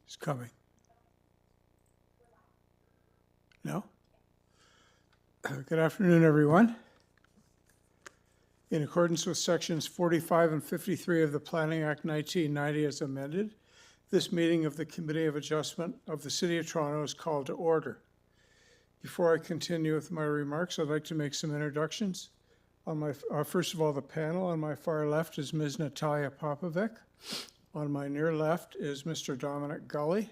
is coming. No? Good afternoon, everyone. In accordance with sections 45 and 53 of the Planning Act 1990 as amended, this meeting of the Committee of Adjustment of the City of Toronto is called to order. Before I continue with my remarks, I'd like to make some introductions. First of all, the panel on my far left is Ms. Natalia Popovic. On my near left is Mr. Dominic Gully.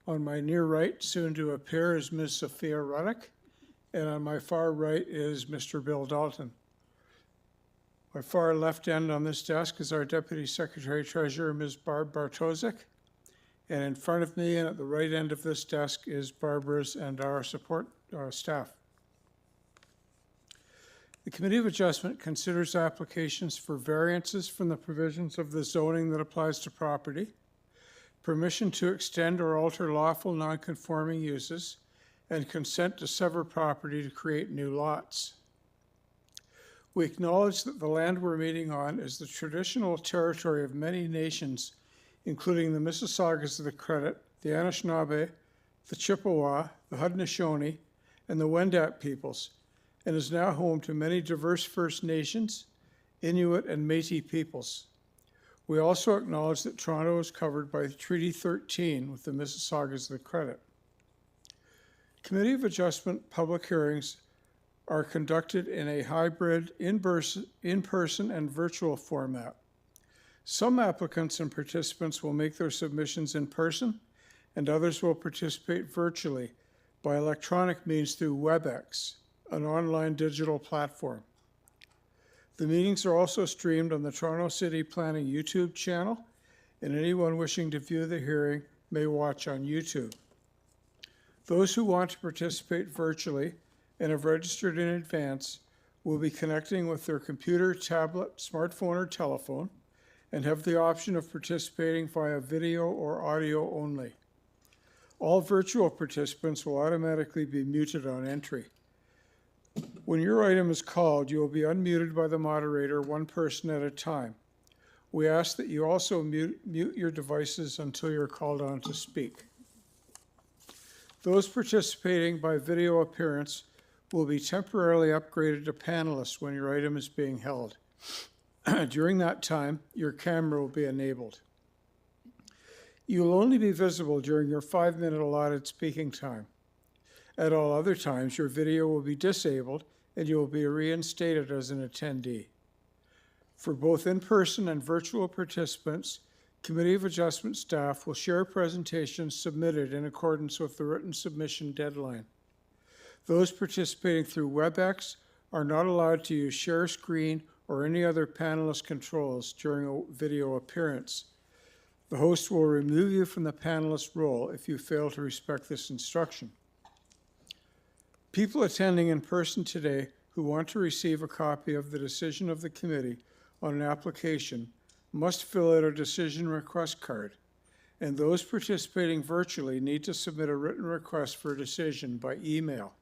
On my near right, soon to appear, is Ms. Sophia Ruddick. And on my far right is Mr. Bill Dalton. My far left end on this desk is our Deputy Secretary Treasurer, Ms. Barb Bartosik. And in front of me and at the right end of this desk is Barbara's and our support staff. The Committee of Adjustment considers applications for variances from the provisions of the zoning that applies to property, permission to extend or alter lawful non-conforming uses, and consent to sever property to create new lots. We acknowledge that the land we're meeting on is the traditional territory of many nations, including the Mississaugas of the Credit, the Anishinaabe, the Chippewa, the Haudenosaunee, and the Wendat peoples, and is now home to many diverse First Nations, Inuit, and Métis peoples. We also acknowledge that Toronto is covered by Treaty 13 with the Mississaugas of the Credit. Committee of Adjustment public hearings are conducted in a hybrid in-person and virtual format. Some applicants and participants will make their submissions in person, and others will participate virtually by electronic means through WebEx, an online digital platform. The meetings are also streamed on the Toronto City Planning YouTube channel, and anyone wishing to view the hearing may watch on YouTube. Those who want to participate virtually and have registered in advance will be connecting with their computer, tablet, smartphone, or telephone, and have the option of participating via video or audio only. All virtual participants will automatically be muted on entry. When your item is called, you will be unmuted by the moderator, one person at a time. We ask that you also mute your devices until you're called on to speak. Those participating by video appearance will be temporarily upgraded to panelists when your item is being held. During that time, your camera will be enabled. You will only be visible during your 5-minute allotted speaking time. At all other times, your video will be disabled and you will be reinstated as an attendee. For both in-person and virtual participants, Committee of Adjustment staff will share presentations submitted in accordance with the written submission deadline. Those participating through WebEx are not allowed to use share screen or any other panelist controls during a video appearance. The host will remove you from the panelist role if you fail to respect this instruction. People attending in person today who want to receive a copy of the decision of the committee on an application must fill out a decision request card, and those participating virtually need to submit a written request for a decision by email.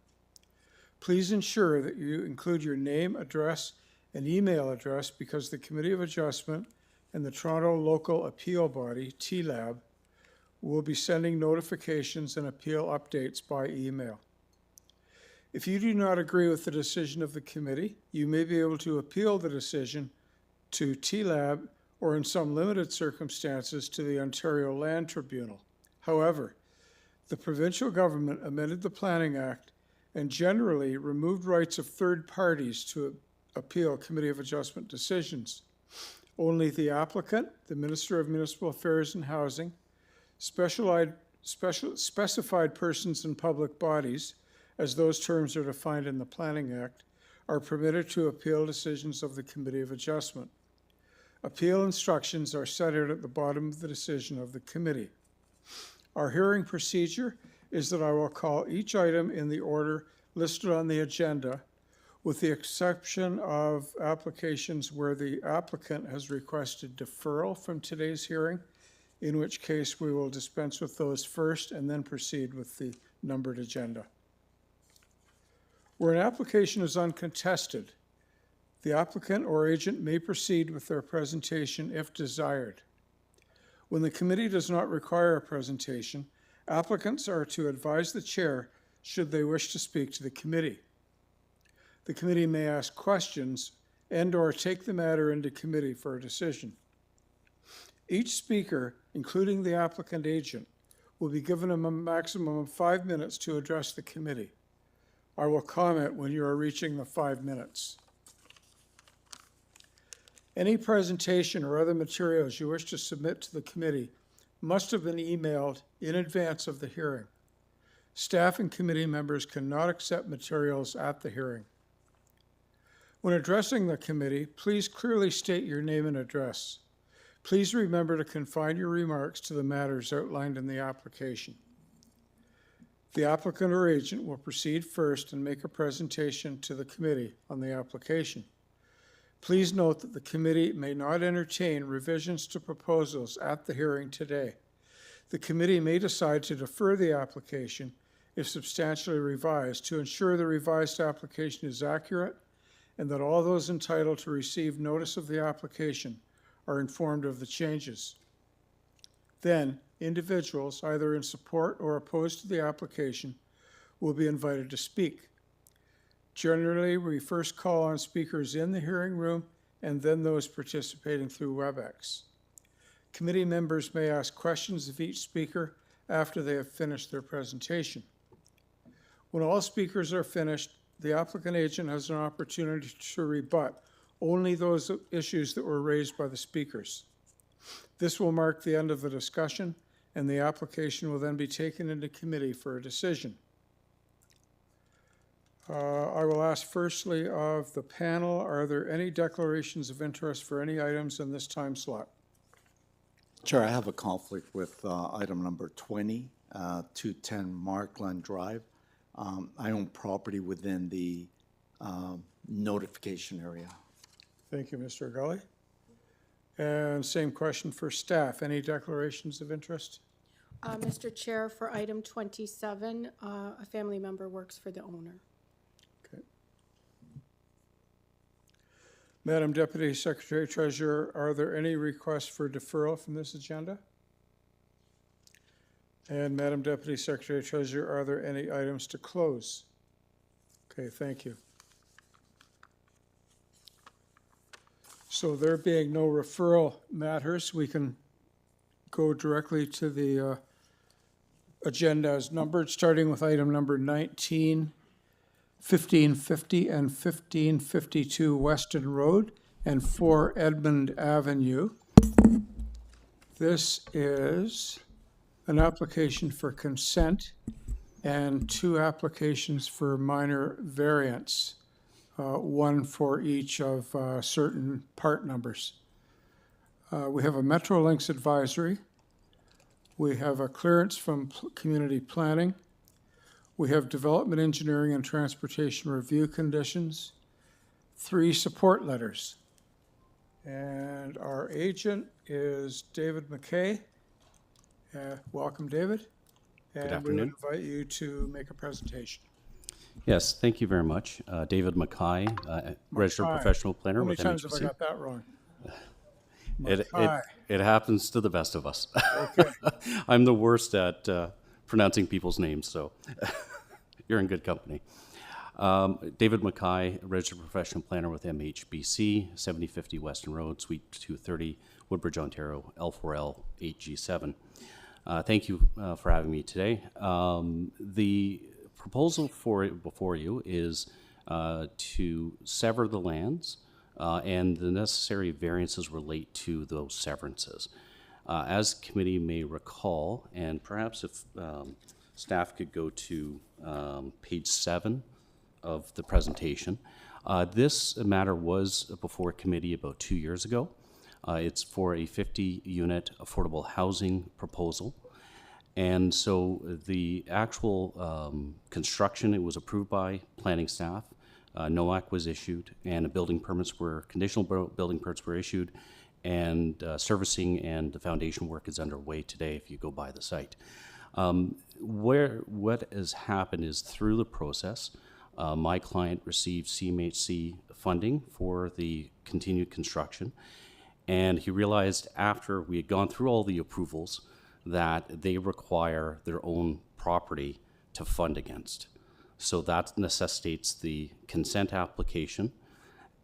Please ensure that you include your name, address, and email address because the Committee of Adjustment and the Toronto Local Appeal Body, TLAB, will be sending notifications and appeal updates by email. If you do not agree with the decision of the committee, you may be able to appeal the decision to TLAB or in some limited circumstances to the Ontario Land Tribunal. However, the provincial government amended the Planning Act and generally removed rights of third parties to appeal Committee of Adjustment decisions. Only the applicant, the Minister of Municipal Affairs and Housing, specified persons and public bodies, as those terms are defined in the Planning Act, are permitted to appeal decisions of the Committee of Adjustment. Appeal instructions are set out at the bottom of the decision of the committee. Our hearing procedure is that I will call each item in the order listed on the agenda, with the exception of applications where the applicant has requested deferral from today's hearing, in which case we will dispense with those first and then proceed with the numbered agenda. Where an application is uncontested, the applicant or agent may proceed with their presentation if desired. When the committee does not require a presentation, applicants are to advise the chair should they wish to speak to the committee. The committee may ask questions and/or take the matter into committee for a decision. Each speaker, including the applicant agent, will be given a maximum of 5 minutes to address the committee. I will comment when you are reaching the 5 minutes. Any presentation or other materials you wish to submit to the committee must have been emailed in advance of the hearing. Staff and committee members cannot accept materials at the hearing. When addressing the committee, please clearly state your name and address. Please remember to confine your remarks to the matters outlined in the application. The applicant or agent will proceed first and make a presentation to the committee on the application. Please note that the committee may not entertain revisions to proposals at the hearing today. The committee may decide to defer the application if substantially revised to ensure the revised application is accurate and that all those entitled to receive notice of the application are informed of the changes. Then, individuals, either in support or opposed to the application, will be invited to speak. Generally, we first call on speakers in the hearing room and then those participating through WebEx. Committee members may ask questions of each speaker after they have finished their presentation. When all speakers are finished, the applicant agent has an opportunity to rebut only those issues that were raised by the speakers. This will mark the end of the discussion, and the application will then be taken into committee for a decision. I will ask firstly of the panel, are there any declarations of interest for any items in this time slot? Chair, I have a conflict with item number 20, 210 Markland Drive. I own property within the notification area. Thank you, Mr. Gully. And same question for staff. Any declarations of interest? Mr. Chair, for item 27, a family member works for the owner. Okay. Madam Deputy Secretary Treasurer, are there any requests for deferral from this agenda? And Madam Deputy Secretary Treasurer, are there any items to close? Okay, thank you. So there being no referral matters, we can go directly to the agenda as numbered, starting with item number 19, 1550 and 1552 Weston Road and 4 Edmund Avenue. This is an application for consent and 2 applications for minor variance, one for each of certain part numbers. We have a Metrolinx advisory. We have a clearance from community planning. We have development engineering and transportation review conditions, 3 support letters. And our agent is David McKay. Welcome, David. Good And we would afternoon. invite you to make a presentation. Yes, thank you very much. David Mackay, registered Mackay. professional planner How many with times have I MHBC. got that wrong? It, Mackay. it happens to the best of us. Okay. I'm the worst at pronouncing people's names, so you're in good company. David Mackay, registered professional planner with MHBC, 7050 Weston Road, Suite 230, Woodbridge, Ontario, L4L 8G7. Thank you for having me today. The proposal before you is to sever the lands, and the necessary variances relate to those severances. As committee may recall, and perhaps if staff could go to page 7 of the presentation, this matter was before committee about 2 years ago. It's for a 50-unit affordable housing proposal. And so the actual construction, it was approved by planning staff, NOAC was issued, and conditional building permits were issued, and servicing and the foundation work is underway today if you go by the site. What has happened is through the process, my client received CMHC funding for the continued construction, And he realized after we had gone through all the approvals that they require their own property to fund against. So that necessitates the consent application.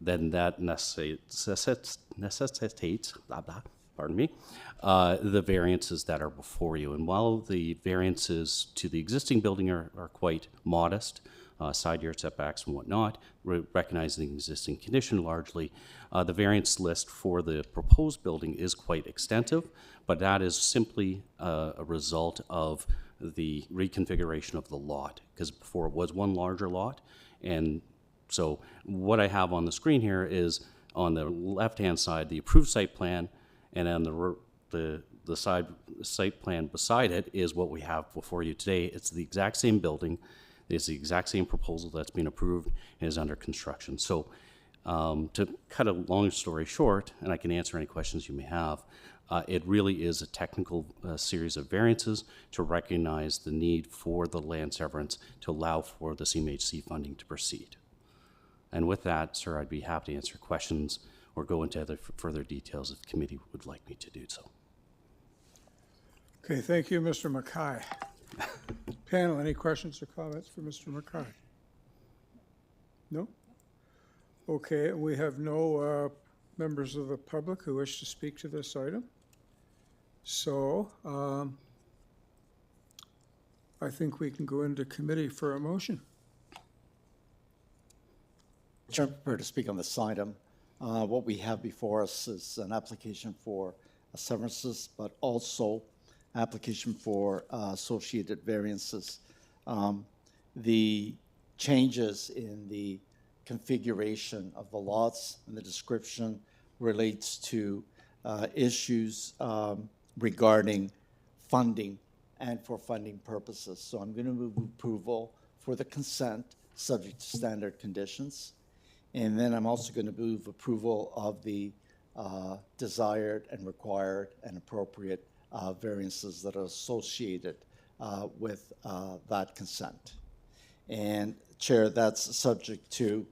Then that necessitates blah, blah, pardon me, the variances that are before you. And while the variances to the existing building are quite modest, side yard setbacks and whatnot, recognizing the existing condition largely, the variance list for the proposed building is quite extensive, but that is simply a result of the reconfiguration of the lot, because before it was one larger lot. And so what I have on the screen here is on the left-hand side, the approved site plan, and on the site plan beside it is what we have before you today. It's the exact same building. It's the exact same proposal that's been approved and is under construction. So to cut a long story short, and I can answer any questions you may have, it really is a technical series of variances to recognize the need for the land severance to allow for the CMHC funding to proceed. And with that, sir, I'd be happy to answer questions or go into other further details if the committee would like me to do so. Okay, thank you, Mr. Mackay. Panel, any questions or comments for Mr. Mackay? No? Okay, we have no members of the public who wish to speak to this item. So I think we can go into committee for a motion. Chair, I'm prepared to speak on this item. What we have before us is an application for severances, but also application for associated variances. The changes in the configuration of the lots and the description relates to issues regarding funding and for funding purposes. So I'm going to move approval for the consent subject to standard conditions. And then I'm also going to move approval of the desired and required and appropriate variances that are associated with that consent. And Chair, that's subject to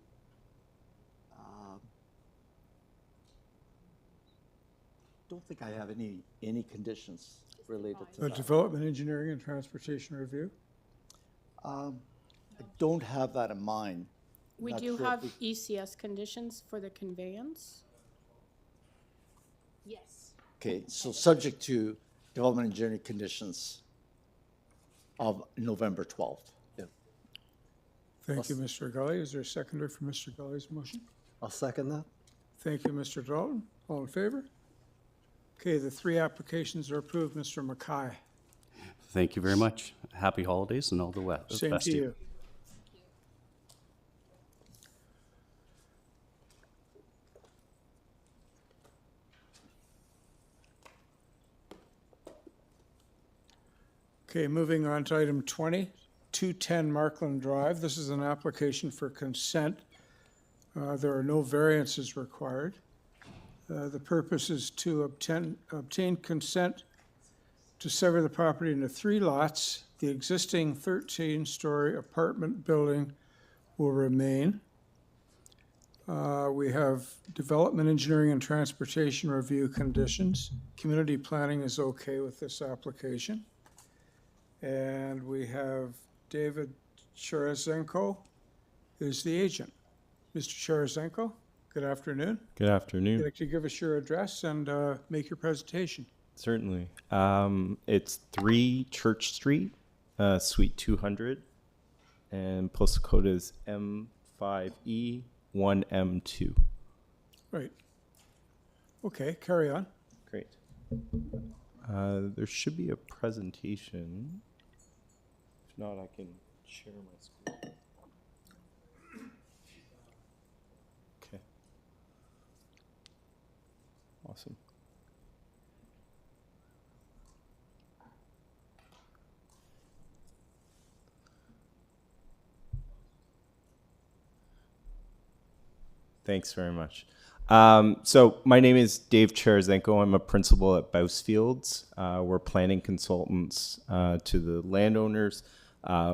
don't think I have any conditions related to The that. Development, Engineering, and Transportation Review. I don't have that in mind. We Not do sure have if ECS conditions for the conveyance. Yes. Okay, so subject to development engineering conditions of November 12th. Thank you, Mr. Gully. Is there a seconder for Mr. Gully's motion? I'll second that. Thank you, Mr. Dalton. All in favor? Okay, the three applications are approved. Mr. Mackay, Thank you very much. Happy holidays and all the best. same to you. Okay, moving on to item 20, 210 Markland Drive. This is an application for consent. There are no variances required. The purpose is to obtain consent to sever the property into 3 lots. The existing 13-story apartment building will remain. We have development, engineering, and transportation review conditions. Community planning is okay with this application. And we have David Charazenko is the agent. Mr. Charazenko, good afternoon. Good afternoon. Would you like to give us your address and make your presentation? Certainly. It's 3 Church Street, Suite 200, and postal code is M5E1M2. Right. Okay, carry on. Great. There should be a presentation. If not, I can share my screen. Okay. Awesome. Thanks very much. So my name is Dave Charazenko. I'm a principal at Bousfields. We're planning consultants to the landowners,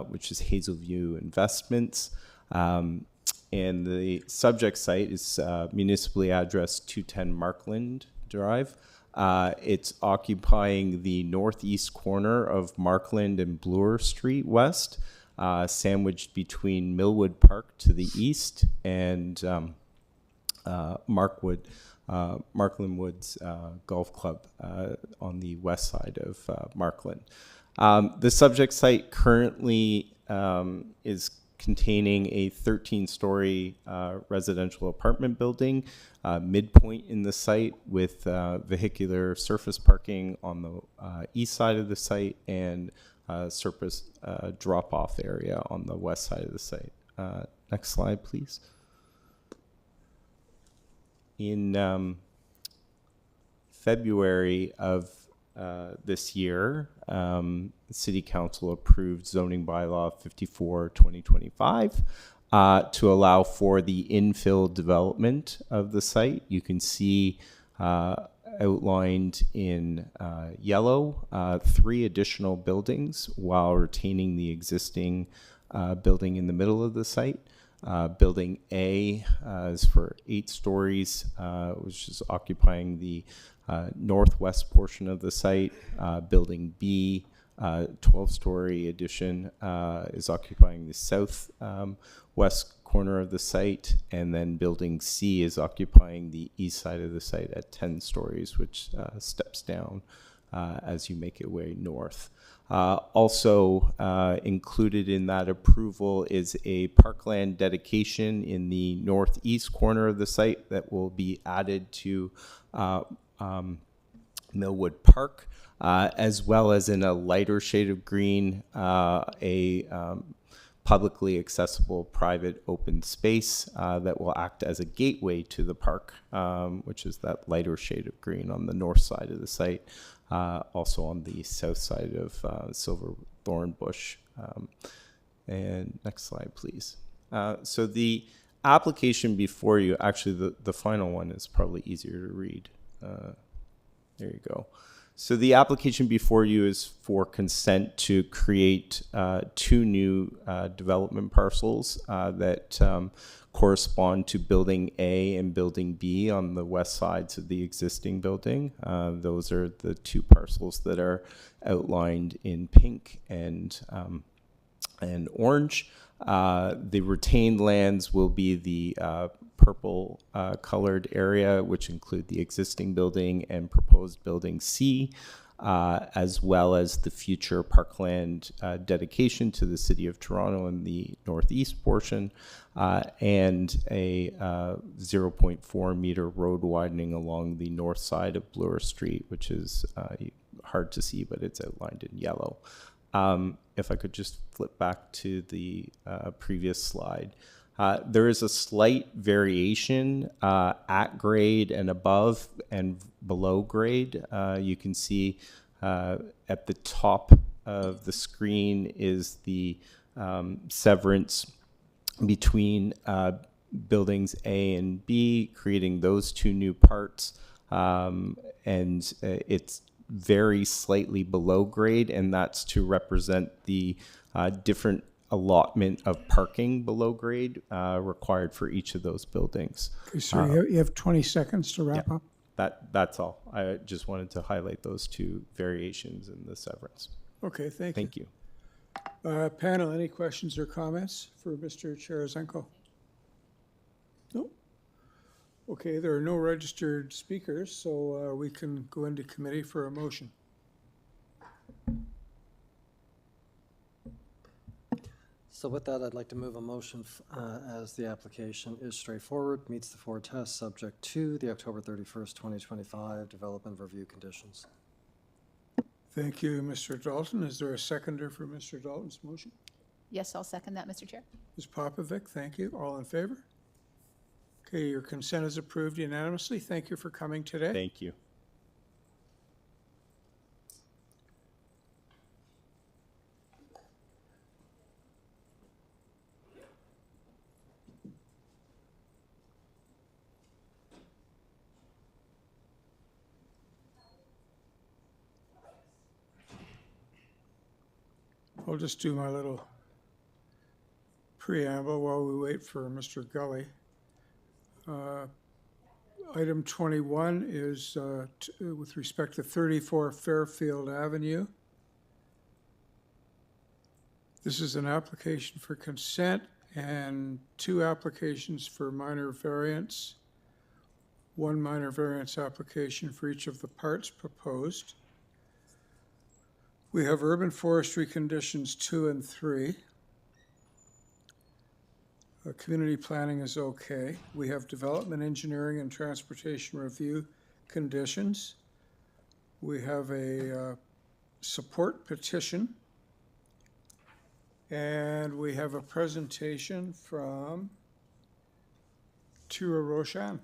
which is Hazelview Investments. And the subject site is municipally addressed 210 Markland Drive. It's occupying the northeast corner of Markland and Bloor Street West, sandwiched between Millwood Park to the east and Markland Woods Golf Club on the west side of Markland. The subject site currently is containing a 13-story residential apartment building, midpoint in the site with vehicular surface parking on the east side of the site and surface drop-off area on the west side of the site. Next slide, please. In February of this year, the City Council approved zoning bylaw 54/2025 to allow for the infill development of the site. You can see outlined in yellow 3 additional buildings while retaining the existing building in the middle of the site. Building A is for 8 stories, which is occupying the northwest portion of the site. Building B, 12-story addition, is occupying the south west corner of the site, and then building C is occupying the east side of the site at 10 stories, which steps down as you make your way north. Also included in that approval is a parkland dedication in the northeast corner of the site that will be added to Millwood Park, as well as in a lighter shade of green, a publicly accessible private open space that will act as a gateway to the park, which is that lighter shade of green on the north side of the site, also on the south side of Silver Thorn Bush. And next slide, please. So the application before you, actually the final one is probably easier to read. There you go. So the application before you is for consent to create 2 new development parcels that correspond to Building A and Building B on the west sides of the existing building. Those are the 2 parcels that are outlined in pink and orange. The retained lands will be the purple colored area, which include the existing building and proposed building C, as well as the future parkland dedication to the City of Toronto in the northeast portion, and a 0.4 meter road widening along the north side of Bloor Street, which is hard to see, but it's outlined in yellow. If I could just flip back to the previous slide. There is a slight variation at grade and above and below grade. You can see at the top of the screen is the severance between buildings A and B, creating those 2 new parts. And it's very slightly below grade, and that's to represent the different allotment of parking below grade required for each of those buildings. Okay, so you have 20 seconds to wrap up. That's all. I just wanted to highlight those 2 variations in the severance. Okay, thank you. Thank you. Panel, any questions or comments for Mr. Cherizenko? No? Okay, there are no registered speakers, so we can go into committee for a motion. So with that, I'd like to move a motion as the application is straightforward, meets the 4 tests, subject to the October 31st, 2025 development review conditions. Thank you, Mr. Dalton. Is there a seconder for Mr. Dalton's motion? Yes, I'll second that, Mr. Chair. Ms. Popovic, thank you. All in favor? Okay, your consent is approved unanimously. Thank you for coming today. Thank you. I'll just do my little preamble while we wait for Mr. Gully. Item 21 is with respect to 34 Fairfield Avenue. This is an application for consent and 2 applications for minor variance. 1 minor variance application for each of the parts proposed. We have urban forestry conditions 2 and 3. Community planning is okay. We have development engineering and transportation review conditions. We have a support petition. And we have a presentation from Tura Roshan.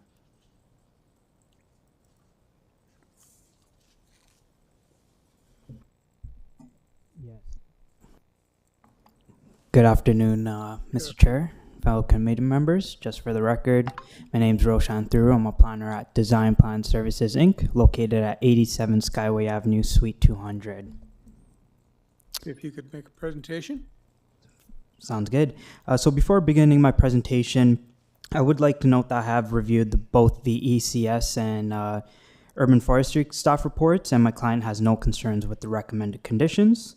Good afternoon, Mr. Chair, fellow committee members. Just for the record, my name is Roshan Thuru. I'm a planner at Design Plan Services, Inc., located at 87 Skyway Avenue, Suite 200. If you could make a presentation. Sounds good. So before beginning my presentation, I would like to note that I have reviewed both the ECS and urban forestry staff reports, and my client has no concerns with the recommended conditions.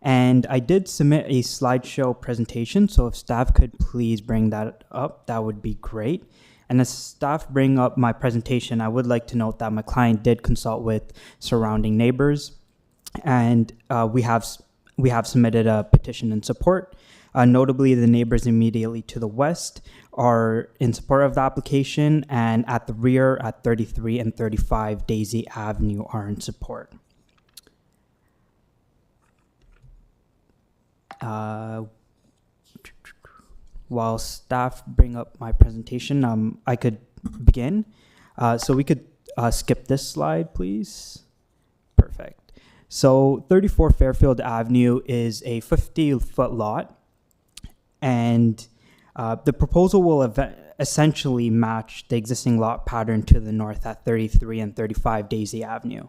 And I did submit a slideshow presentation, so if staff could please bring that up, that would be great. And as staff bring up my presentation, I would like to note that my client did consult with surrounding neighbors, and we have submitted a petition in support. Notably, the neighbors immediately to the west are in support of the application, and at the rear at 33 and 35 Daisy Avenue are in support. While staff bring up my presentation, I could begin. So we could skip this slide, please. Perfect. So 34 Fairfield Avenue is a 50-foot lot, and the proposal will essentially match the existing lot pattern to the north at 33 and 35 Daisy Avenue.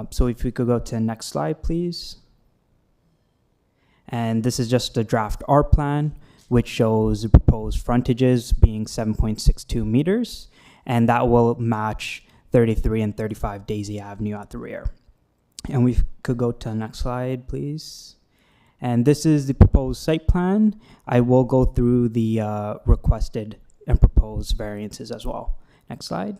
So if we could go to the next slide, please. And this is just a draft R plan, which shows the proposed frontages being 7.62 meters, and that will match 33 and 35 Daisy Avenue at the rear. And we could go to the next slide, please. And this is the proposed site plan. I will go through the requested and proposed variances as well. Next slide.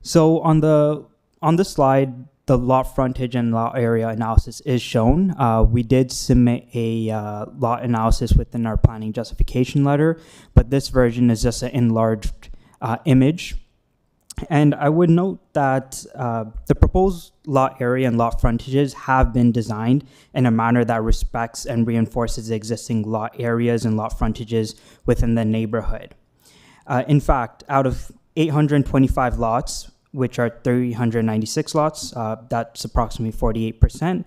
So on this slide, the lot frontage and lot area analysis is shown. We did submit a lot analysis within our planning justification letter, but this version is just an enlarged image. And I would note that the proposed lot area and lot frontages have been designed in a manner that respects and reinforces the existing lot areas and lot frontages within the neighborhood. In fact, out of 825 lots, which are 396 lots, that's approximately 48%.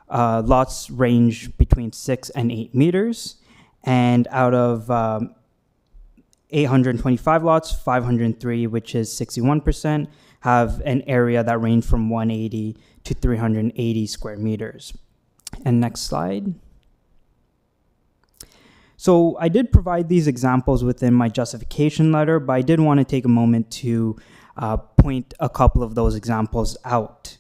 Lots range between 6 and 8 meters. And out of 825 lots, 503, which is 61%, have an area that range from 180 to 380 square meters. And next slide. So I did provide these examples within my justification letter, but I did want to take a moment to point a couple of those examples out.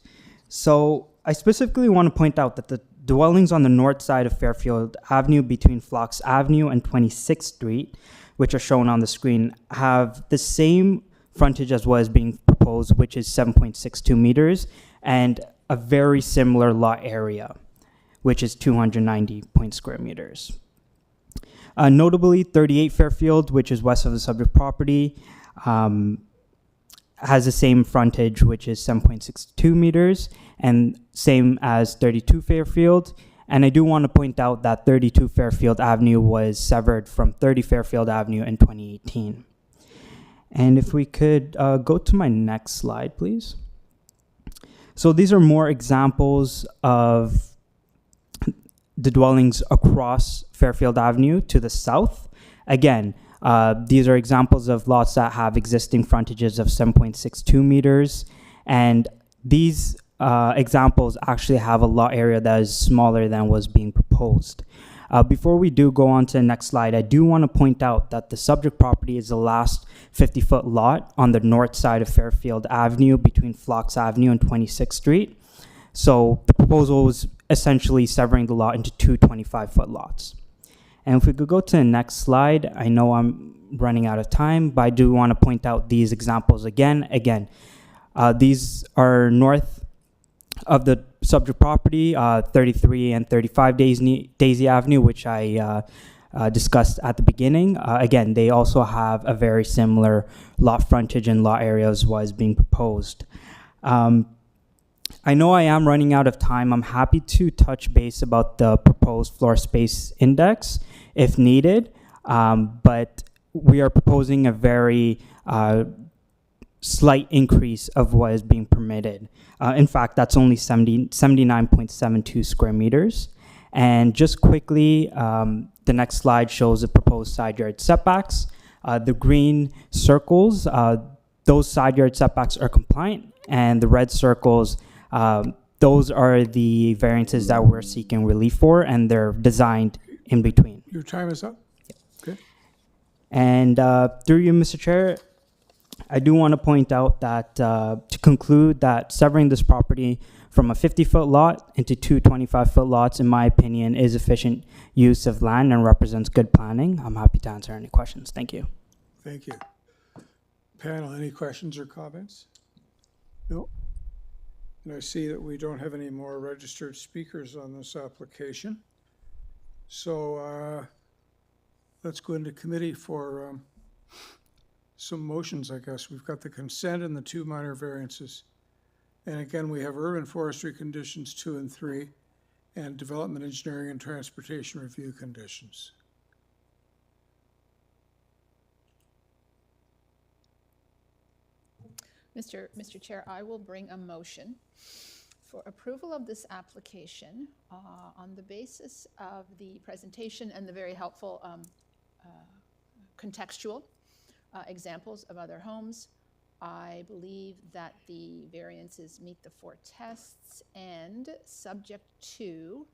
So I specifically want to point out that the dwellings on the north side of Fairfield Avenue between Phlox Avenue and 26th Street, which are shown on the screen, have the same frontage as what is being proposed, which is 7.62 meters, and a very similar lot area, which is 290 square meters. Notably, 38 Fairfield, which is west of the subject property, has the same frontage, which is 7.62 meters, and same as 32 Fairfield. And I do want to point out that 32 Fairfield Avenue was severed from 30 Fairfield Avenue in 2018. And if we could go to my next slide, please. So these are more examples of the dwellings across Fairfield Avenue to the south. Again, these are examples of lots that have existing frontages of 7.62 meters. And these examples actually have a lot area that is smaller than was being proposed. Before we do go on to the next slide, I do want to point out that the subject property is the last 50-foot lot on the north side of Fairfield Avenue between Phlox Avenue and 26th Street. So the proposal is essentially severing the lot into two 25-foot lots. And if we could go to the next slide, I know I'm running out of time, but I do want to point out these examples again. These are north of the subject property, 33 and 35 Daisy Avenue, which I discussed at the beginning. Again, they also have a very similar lot frontage and lot area as what is being proposed. I know I am running out of time. I'm happy to touch base about the proposed floor space index if needed, but we are proposing a very slight increase of what is being permitted. In fact, that's only 79.72 square meters. And just quickly, the next slide shows the proposed side yard setbacks. The green circles, those side yard setbacks are compliant, and the red circles, those are the variances that we're seeking relief for, and they're designed in between. Your time is up. Okay. And through you, Mr. Chair, I do want to point out that to conclude that severing this property from a 50-foot lot into two 25-foot lots, in my opinion, is efficient use of land and represents good planning. I'm happy to answer any questions. Thank you. Thank you. Panel, any questions or comments? No? And I see that we don't have any more registered speakers on this application. So let's go into committee for some motions, I guess. We've got the consent and the two minor variances. And again, we have urban forestry conditions 2 and 3 and development engineering and transportation review conditions. Mr. Chair, I will bring a motion for approval of this application on the basis of the presentation and the very helpful contextual examples of other homes. I believe that the variances meet the 4 tests and subject to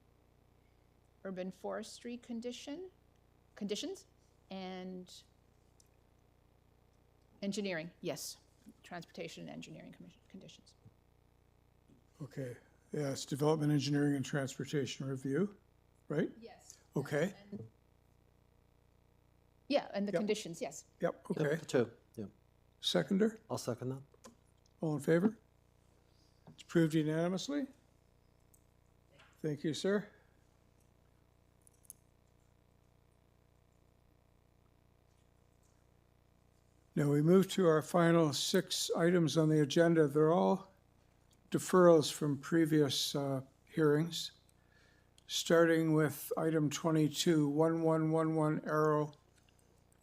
urban forestry conditions and engineering, yes, transportation and engineering conditions. Okay, yes, development engineering and transportation review, right? Yes. Okay, Yeah, and the Yep. conditions, yes. yep, okay. Yep, 2, yeah. Seconder, I'll second that. all in favor? It's approved unanimously. Thank you, sir. Now we move to our final 6 items on the agenda. They're all deferrals from previous hearings, starting with item 22, 1111 Arrow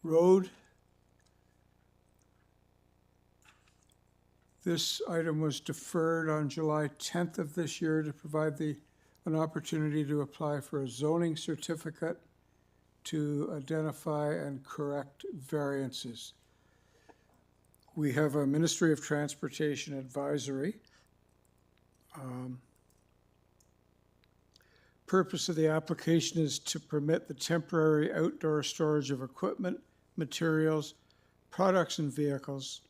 Road. This item was deferred on July 10th of this year to provide an opportunity to apply for a zoning certificate to identify and correct variances. We have a Ministry of Transportation advisory. Purpose of the application is to permit the temporary outdoor storage of equipment, materials, products, and vehicles.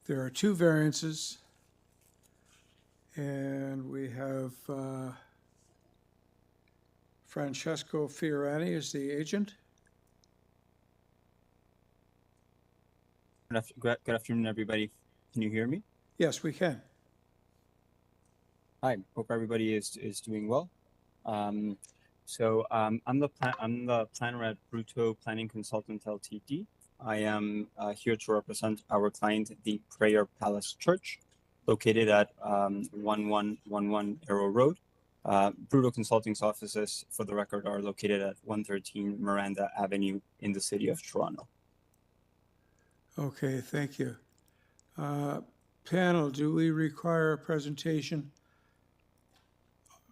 There are 2 variances, and we have Francesco Fiorani is the agent. Good afternoon, everybody. Can you hear me? Yes, we can. Hi. Hope everybody is doing well. I'm the planner at Bruto Planning Consultant Ltd. I am here to represent our client, the Prayer Palace Church, located at 1111 Arrow Road. Bruto Consulting's offices, for the record, are located at 113 Miranda Avenue in the city of Toronto. Okay, thank you. Panel, do we require a presentation?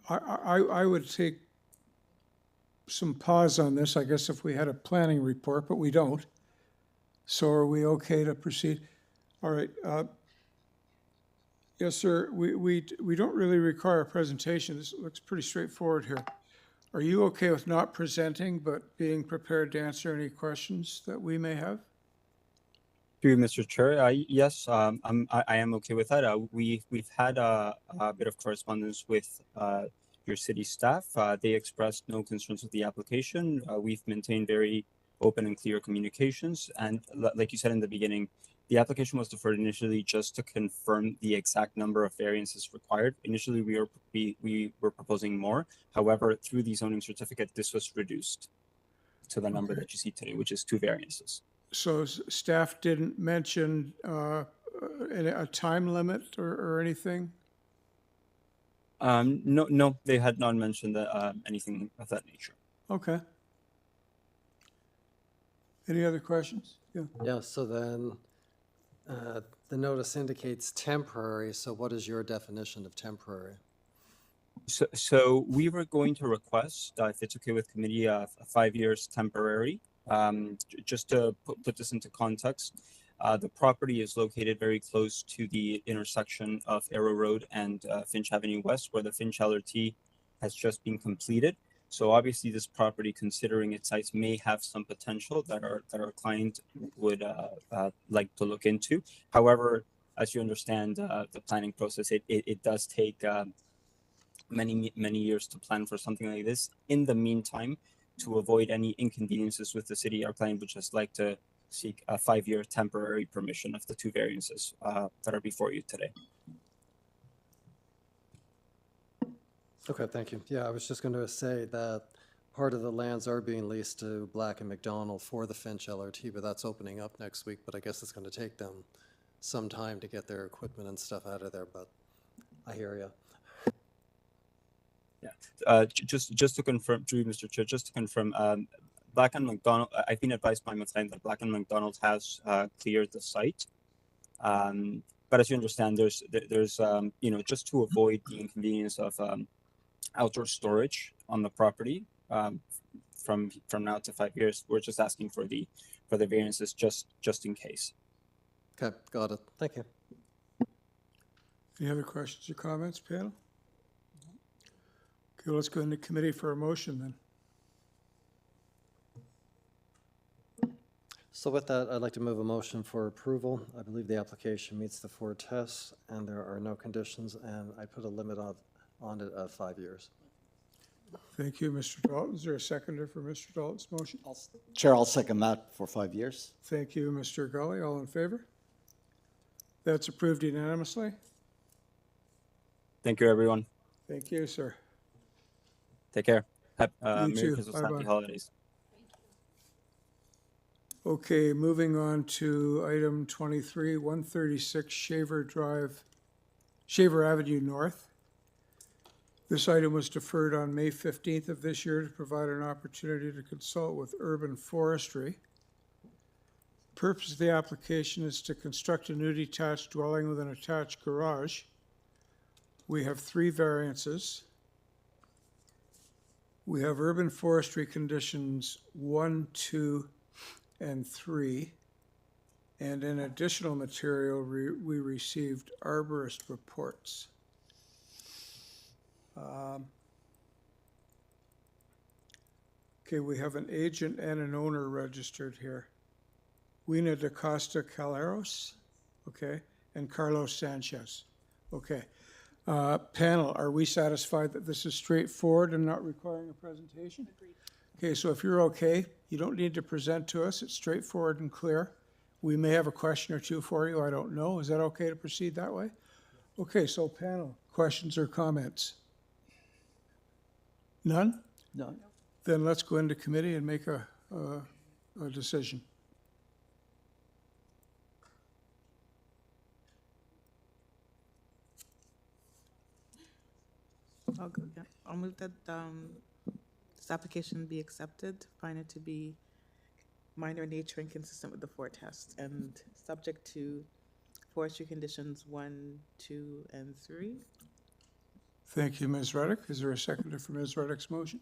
I would take some pause on this, I guess, if we had a planning report, but we don't. So are we okay to proceed? All right. Yes, sir. We don't really require a presentation. This looks pretty straightforward here. Are you okay with not presenting, but being prepared to answer any questions that we may have? Through you, Mr. Chair, yes, I am okay with that. We've had a bit of correspondence with your city staff. They expressed no concerns with the application. We've maintained very open and clear communications. And like you said in the beginning, the application was deferred initially just to confirm the exact number of variances required. Initially, we were proposing more. However, through the zoning certificate, this was reduced to the number that you see today, which is 2 variances. So staff didn't mention a time limit or anything? No, they had not mentioned anything of that nature. Okay. Any other questions? Yeah. Yeah, so then the notice indicates temporary, so what is your definition of temporary? So we were going to request, if it's okay with committee, 5 years temporary. Just to put this into context, the property is located very close to the intersection of Arrow Road and Finch Avenue West, where the Finch LRT has just been completed. So obviously, this property, considering its size, may have some potential that our client would like to look into. However, as you understand, the planning process, it does take many years to plan for something like this. In the meantime, to avoid any inconveniences with the city, our client would just like to seek a 5-year temporary permission of the 2 variances that are before you today. Okay, thank you. Yeah, I was just going to say that part of the lands are being leased to Black and McDonald for the Finch LRT, but that's opening up next week. But I guess it's going to take them some time to get their equipment and stuff out of there, but I hear you. Yeah, just to confirm, through Mr. Chair, just to confirm, Black and McDonald, I've been advised by my client that Black and McDonald has cleared the site. But as you understand, there's just to avoid the inconvenience of outdoor storage on the property from now to 5 years, we're just asking for the variances just in case. Okay, got it. Thank you. Any other questions or comments, panel? Okay, let's go into committee for a motion then. So with that, I'd like to move a motion for approval. I believe the application meets the 4 tests and there are no conditions, and I put a limit on it of 5 years. Thank you, Mr. Dalton. Is there a seconder for Mr. Dalton's motion? Chair, I'll second that for 5 years. Thank you, Mr. Gully. All in favor? That's approved unanimously. Thank you, everyone. Thank you, sir. Take care. You Merry too. Christmas, Bye-bye. happy holidays. Okay, moving on to item 23, 136 Shaver Avenue North. This item was deferred on May 15th of this year to provide an opportunity to consult with urban forestry. Purpose of the application is to construct a new detached dwelling with an attached garage. We have 3 variances. We have urban forestry conditions 1, 2, and 3. And in additional material, we received arborist reports. Okay, we have an agent and an owner registered here. Wina da Costa Caleros, okay, and Carlos Sanchez. Okay. Panel, are we satisfied that this is straightforward and not requiring a presentation? Agreed. Okay, so if you're okay, you don't need to present to us. It's straightforward and clear. We may have a question or two for you. I don't know. Is that okay to proceed that way? Okay, so panel, questions or comments? None? None. Then let's go into committee and make a decision. I'll go, yeah. I'll move that this application be accepted, find it to be minor in nature and consistent with the 4 tests, and subject to forestry conditions 1, 2, and 3. Thank you, Ms. Reddick. Is there a seconder for Ms. Reddick's motion?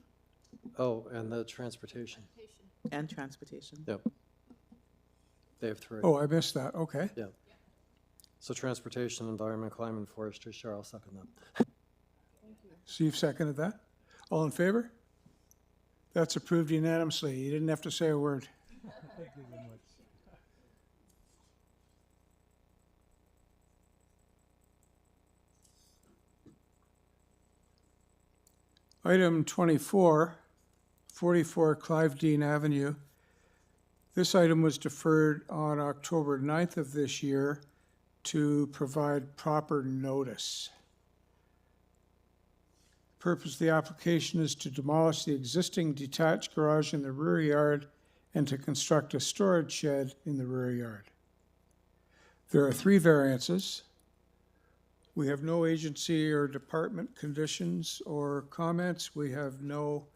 Oh, and the transportation. And transportation. Yep. They have 3. Oh, I missed that. Okay. Yeah. So transportation, environment, climate, and forestry. Sure, I'll second that. So you've seconded that? All in favor? That's approved unanimously. You didn't have to say a word. Thank you very much. Item 24, 44 Cliveden Avenue. This item was deferred on October 9th of this year to provide proper notice. The purpose of the application is to demolish the existing detached garage in the rear yard and to construct a storage shed in the rear yard. There are 3 variances. We have no agency or department conditions or comments. We have no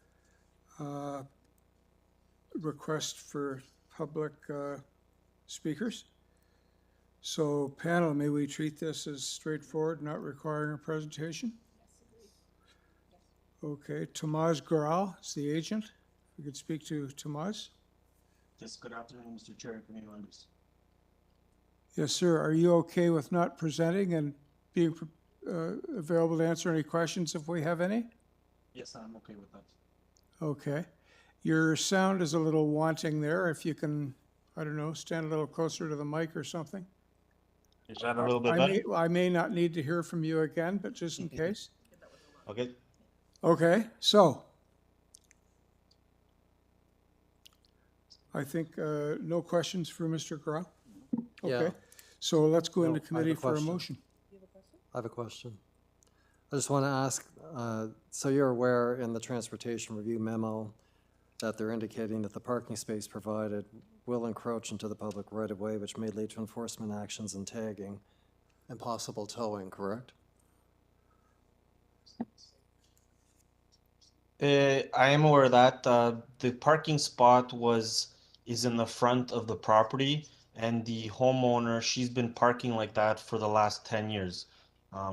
request for public speakers. So panel, may we treat this as straightforward, not requiring a presentation? Okay, Tomas Grau is the agent. We could speak to Tomas. Yes, good afternoon, Mr. Chair and committee members. Yes, sir. Are you okay with not presenting and being available to answer any questions if we have any? Yes, I'm okay with that. Okay. Your sound is a little wanting there. If you can, I don't know, stand a little closer to the mic or something. Is that a little bit better? I may not need to hear from you again, but just in case. Okay. Okay, so I think no questions for Mr. Grau? Okay, Yeah. so let's go No, into I have a committee for a question. motion. I have a question. I just want to ask, so you're aware in the transportation review memo that they're indicating that the parking space provided will encroach into the public right-of-way, which may lead to enforcement actions and tagging and possible towing, correct? I am aware of that the parking spot is in the front of the property, and the homeowner, she's been parking like that for the last 10 years.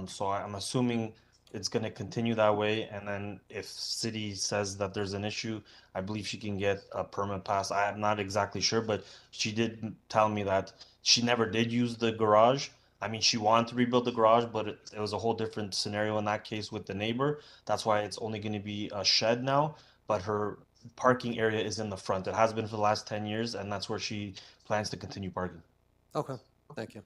So I'm assuming it's going to continue that way, and then if city says that there's an issue, I believe she can get a permit pass. I'm not exactly sure, but she did tell me that she never did use the garage. I mean, she wanted to rebuild the garage, but it was a whole different scenario in that case with the neighbor. That's why it's only going to be a shed now, but her parking area is in the front. It has been for the last 10 years, and that's where she plans to continue parking. Okay, thank you.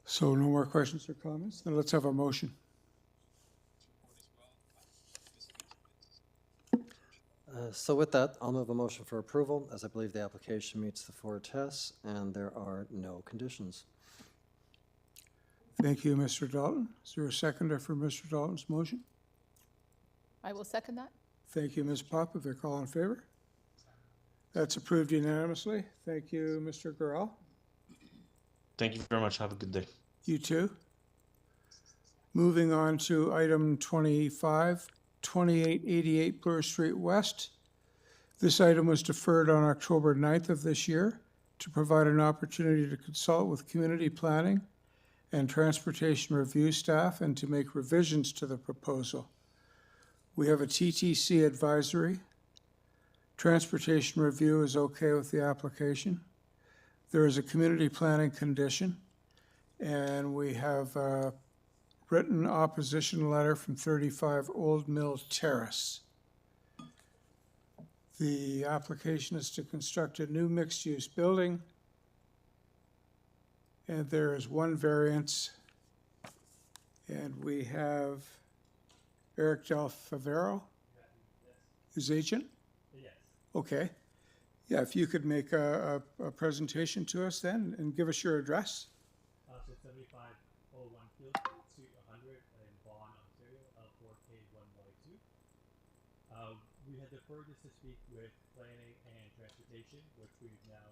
So no more questions or comments? Then let's have a motion. So with that, I'll move a motion for approval, as I believe the application meets the 4 tests and there are no conditions. Thank you, Mr. Dalton. Is there a seconder for Mr. Dalton's motion? I will second that. Thank you, Ms. Popovic. All in favor? That's approved unanimously. Thank you, Mr. Garral. Thank you very much. Have a good day. You too. Moving on to item 25, 2888 Bloor Street West. This item was deferred on October 9th of this year to provide an opportunity to consult with community planning and transportation review staff and to make revisions to the proposal. We have a TTC advisory. Transportation review is okay with the application. There is a community planning condition, and we have a written opposition letter from 35 Old Mill Terrace. The application is to construct a new mixed-use building, and there is one variance, and we have Eric Del Favero, his agent? Yes. Okay. Yeah, if you could make a presentation to us then and give us your address. So 7501 Field Street, 100 in Vaughan, Ontario, L4K1Y2. We had deferred this to speak with planning and transportation, which we've now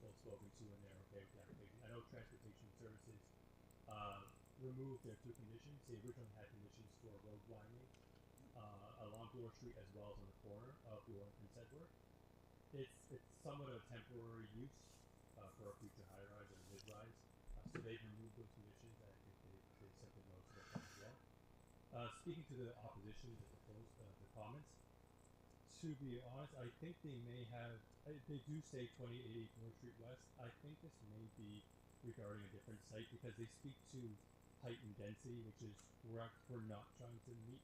both spoken to, and they're okay with the application. I know transportation services removed their 2 conditions. They originally had conditions for road widening along Bloor Street as well as on the corner of Bloor and Prince Edward. It's somewhat of a temporary use for a future high-rise or mid-rise. So they've removed those conditions. I think they sent the notes to the plan as well. Speaking to the opposition, the comments, to be honest, I think they may have, they do say 2080 Bloor Street West. I think this may be regarding a different site because they speak to height and density, which is correct. We're not trying to meet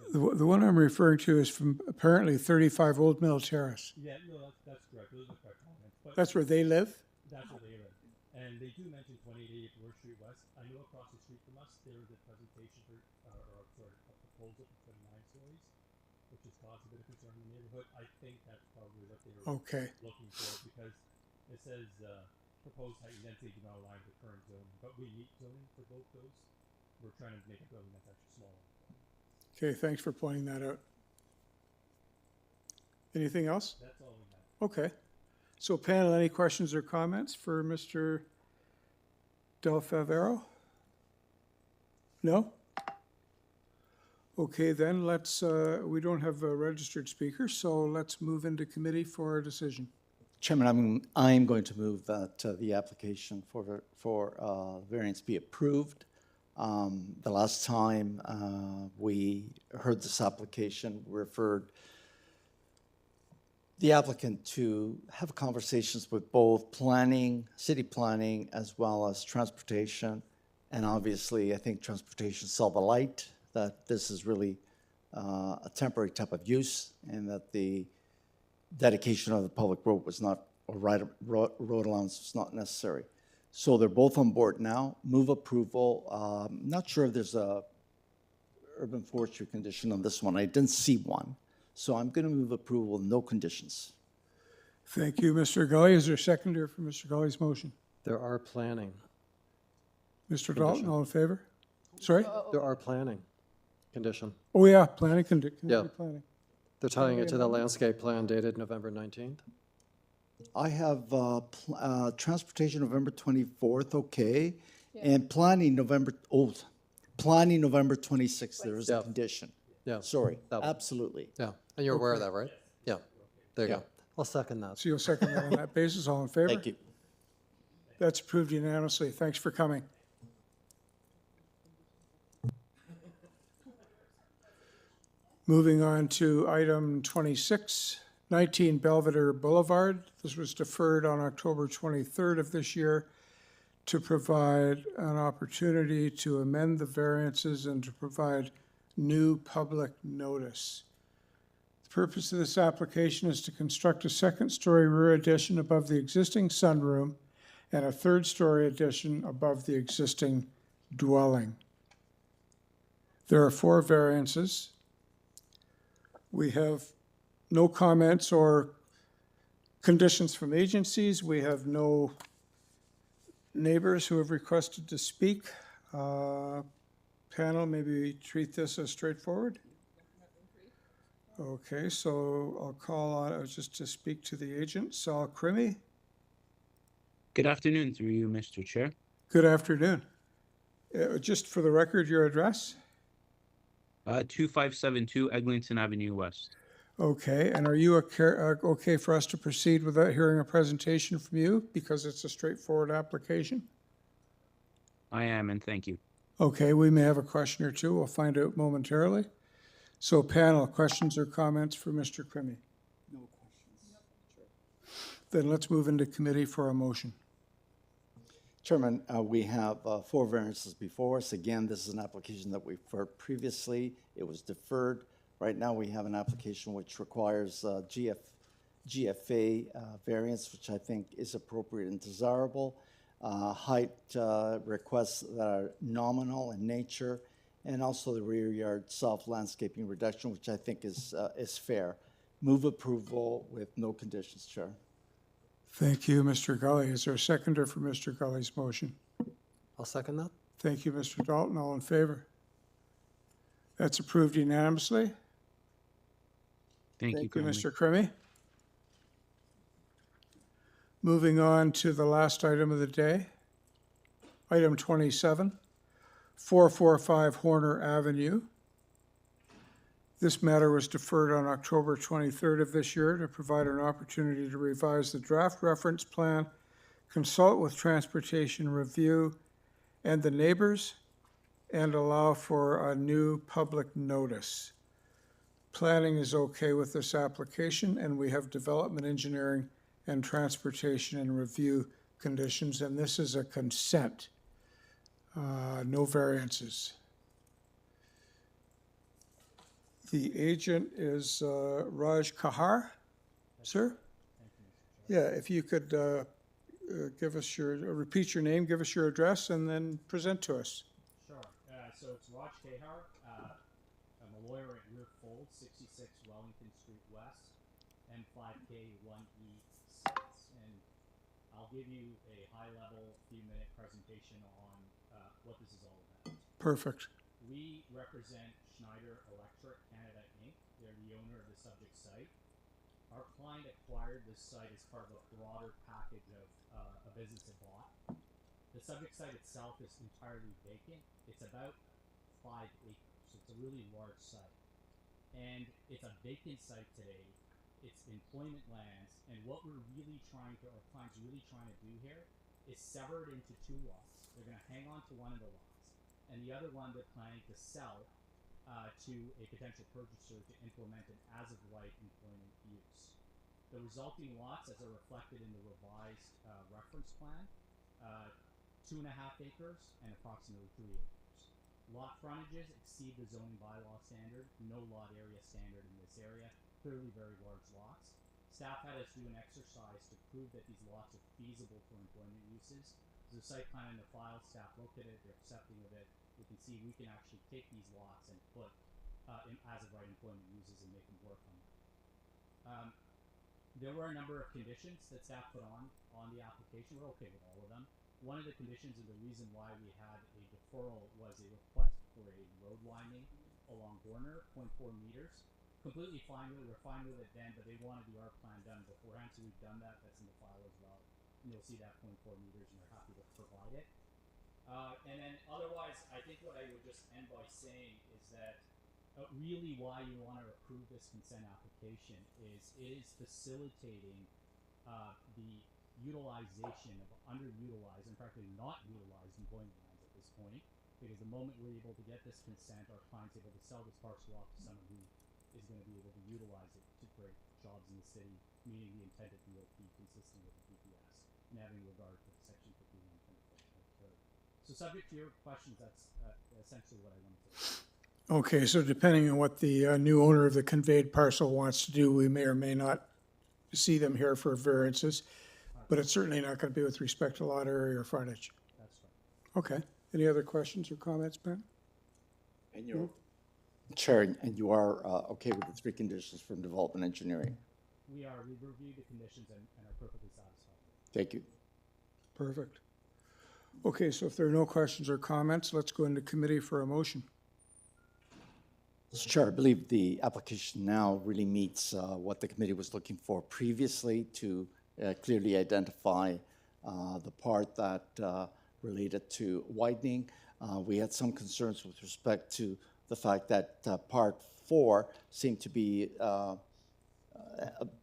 The one I'm referring to is from apparently 35 Old Mill Terrace. Yeah, no, that's correct. Those are correct comments. But That's where they live? that's where they live. And they do mention 2888 Bloor Street West. I know across the street from us, there was a presentation for, a proposal for 29 stories, which has caused a bit of concern in the neighborhood. I think that's probably what they were Okay. looking for, because it says, proposed height and density do not align with current zoning, but we meet zoning for both those. We're trying to make a building that's actually smaller. Okay, thanks for pointing that out. Anything else? That's all we have. Okay. So panel, any questions or comments for Mr. Del Favero? No? Okay, then let's, we don't have a registered speaker, so let's move into committee for a decision. Chairman, I'm going to move that the application for variance be approved. The last time we heard this application, referred the applicant to have conversations with both planning, city planning, as well as transportation. And obviously, I think transportation saw the light that this is really a temporary type of use, and that the dedication of the public road was not, or road allowance was not necessary. So they're both on board now. Move approval. Not sure if there's a urban forestry condition on this one. I didn't see one. So I'm going to move approval with no conditions. Thank you, Mr. Gully. Is there a seconder for Mr. Gully's motion? There are planning. Mr. Dalton, all in favor? Sorry? There are planning condition. Oh, yeah, planning, Yeah. planning. They're tying it to the landscape plan dated November 19th. I have transportation November 24th, okay, and planning November 26th. There is a condition. Yeah. Sorry, That one. absolutely. Yeah, and you're aware of that, right? Yeah. There you Yeah. go. I'll second that. So you'll second that on that basis, all in favor? Thank you. That's approved unanimously. Thanks for coming. Moving on to item 26, 19 Belvedere Boulevard. This was deferred on October 23rd of this year to provide an opportunity to amend the variances and to provide new public notice. The purpose of this application is to construct a second-story rear addition above the existing sunroom and a third-story addition above the existing dwelling. There are 4 variances. We have no comments or conditions from agencies. We have no neighbors who have requested to speak. Panel, maybe treat this as straightforward? Okay, so I'll call on, just to speak to the agent, Saul Crimmy. Good afternoon, through you, Mr. Chair. Good afternoon. Just for the record, your address? 2572 Eglinton Avenue West. Okay, and are you okay for us to proceed without hearing a presentation from you because it's a straightforward application? I am, and thank you. Okay, we may have a question or two. We'll find out momentarily. So panel, questions or comments for Mr. Crimmy? No questions. Then let's move into committee for a motion. Chairman, we have 4 variances before us. Again, this is an application that we've heard previously. It was deferred. Right now, we have an application which requires GFA variance, which I think is appropriate and desirable. Height requests that are nominal in nature, and also the rear yard soft landscaping reduction, which I think is fair. Move approval with no conditions, Chair. Thank you, Mr. Gully. Is there a seconder for Mr. Gully's motion? I'll second that. Thank you, Mr. Dalton. All in favor? That's approved unanimously. Thank you, kindly. Mr. Crimmy. Moving on to the last item of the day. Item 27, 445 Horner Avenue. This matter was deferred on October 23rd of this year to provide an opportunity to revise the draft reference plan, consult with transportation review and the neighbors, and allow for a new public notice. Planning is okay with this application, and we have development engineering and transportation and review conditions, and this is a consent, no variances. The agent is Raj Kahar, sir? Yeah, if you could give us repeat your name, give us your address, and then present to us. Sure. So it's Raj Tehar. I'm a lawyer at Rear Fold, 66 Wellington Street West, M5K1E6. And I'll give you a high-level, few-minute presentation on what this is all about. Perfect. We represent Schneider Electric Canada Inc. They're the owner of the subject site. Our client acquired this site as part of a broader package of a business it bought. The subject site itself is entirely vacant. It's about 5 acres, so it's a really large site. And it's a vacant site today. It's employment lands, and what our client's really trying to do here is sever it into 2 lots. They're going to hang on to one of the lots, and the other one they're planning to sell to a potential purchaser to implement an as-of-right employment use. The resulting lots, as are reflected in the revised reference plan, 2.5 acres and approximately 3 acres. Lot frontages exceed the zoning bylaw standard, no lot area standard in this area, clearly very large lots. Staff had us do an exercise to prove that these lots are feasible for employment uses. There's a site plan in the file, staff looked at it, they're accepting of it. We can see we can actually take these lots and put in as-of-right employment uses and make them work on that. There were a number of conditions that staff put on the application. We're okay with all of them. One of the conditions and the reason why we had a deferral was a request for a road widening along Warner, 0.4 meters. Completely fine with it. We're fine with it then, but they wanted the art plan done beforehand, so we've done that. That's in the file as well. And you'll see that 0.4 meters, and we're happy to provide it. And then otherwise, I think what I would just end by saying is that really why you want to approve this consent application is it is facilitating the utilization of underutilized and frankly not utilized employment lands at this point, because the moment we're able to get this consent, our client's able to sell this parcel off to someone who is going to be able to utilize it to create jobs in the city, meeting the intent of DOT consistent with the PPS and having regard to Section 51 from the code. So subject to your questions, that's essentially what I wanted to say. Okay, so depending on what the new owner of the conveyed parcel wants to do, we may or may not see them here for variances, but it's certainly not going to be with respect to lot area or frontage. That's right. Okay. Any other questions or comments, Ben? And you're, Chair, and you are okay with the 3 conditions from development engineering? We are. We've reviewed the conditions and are perfectly satisfied. Thank you. Perfect. Okay, so if there are no questions or comments, let's go into committee for a motion. Mr. Chair, I believe the application now really meets what the committee was looking for previously to clearly identify the part that related to widening. We had some concerns with respect to the fact that part 4 seemed to be a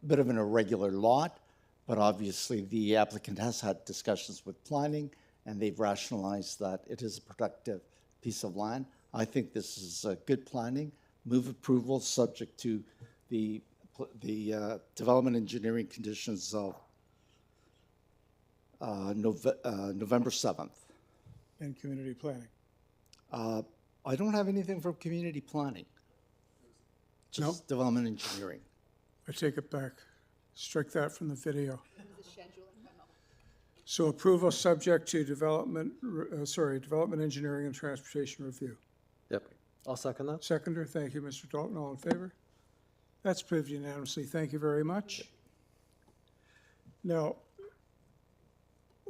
bit of an irregular lot, but obviously the applicant has had discussions with planning and they've rationalized that it is a productive piece of land. I think this is good planning. Move approval subject to the development engineering conditions of November 7th. And community planning. I don't have anything from community planning. Just development engineering. I take it back. Strike that from the video. The scheduling memo. So approval subject to development engineering and transportation review. Yep. I'll second that. Seconder, thank you, Mr. Dalton. All in favor? That's approved unanimously. Thank you very much. Now,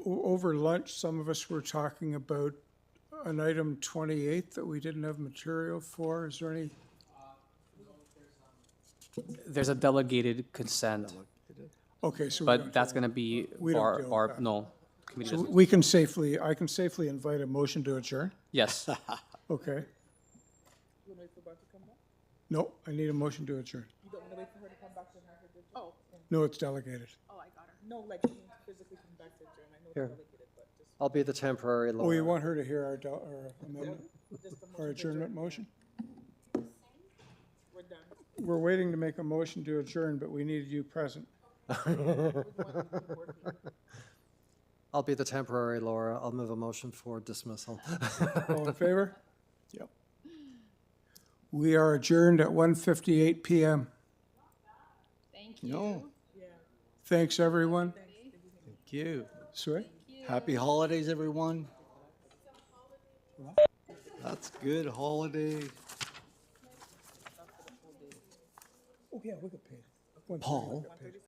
over lunch, some of us were talking about an item 28 that we didn't have material for. Is there any? There's a delegated consent, Okay, so but that's going to be we don't deal with that. no. Committee So doesn't. I can safely invite a motion to adjourn? Yes. Okay. You want to wait for Bart to come back? No, I need a motion to adjourn. You don't want to wait for her to come back to have her do? Oh. No, it's delegated. Oh, I got her. No, like, you need to physically come back to adjourn. I know it's Here. delegated, but just. I'll be the temporary Oh, you lawyer. want her to hear our amendment, Just the our motion to adjournment adjourn. motion? We're done. We're waiting to make a motion to adjourn, but we need you present. I'll be the temporary lawyer. I'll move a motion for dismissal. All in favor? Yep. We are adjourned at 1:58 PM. Thank No, Thanks, everyone. thank you. Sorry? Happy holidays, everyone. That's good, holiday. Oh, yeah, we got paid. Paul?